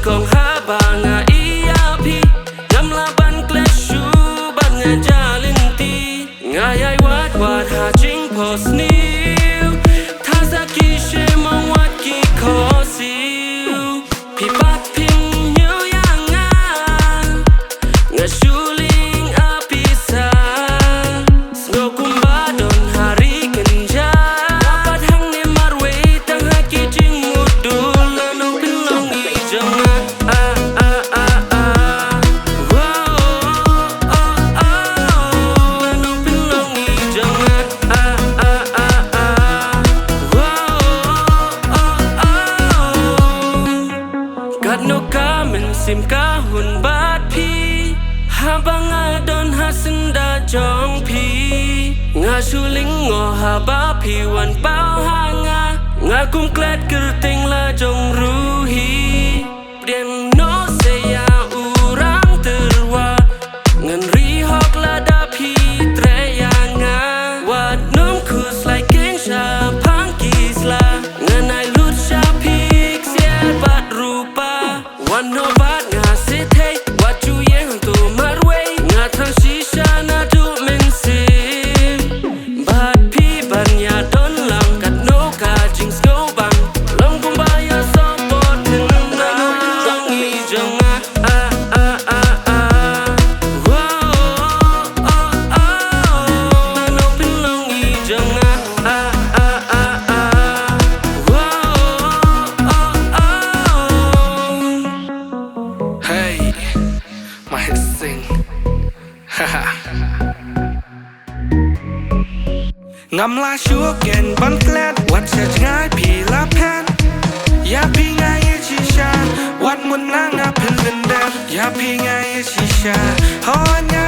kong habang iapi Gamlaban kleshu ban ngajalinti Ngayay wat haching posniu Tazaki shemong wat ki kosiu Pipat pin nyu yanga Ngashuling api sa Snokumba don hari kenja Dapat hang ni marwe tang haki jing mudul Lanong pilong ijonga Lanong pilong ijonga Gat no kamen sim kahun bat pi Habang adon hasenda jong pi Ngasuling ngo haba pi wan pau hanga Ngakum klet kerting la jong ruhi Dem no seya urang terwa Ngan rihok la da pi treyanga Wat num kus like king sha punkis la Ngan ai lut sha pik siel bat rupa Wan no bat ngasit hey Wat ju yang tu marway Ngatang shisha na du mensim Bat pi ban ya don lang Kat no ka jing sko bang Long kumbaya sopot Nena long ijonga Nano pilong ijonga Hey, Mahit Singh Ngam la shua gen ban klet Wat cha ngai pi la pen Ya pi ngai ye chi sha Wat mun na nga pin den den Ya pi ngai ye chi sha Ho nya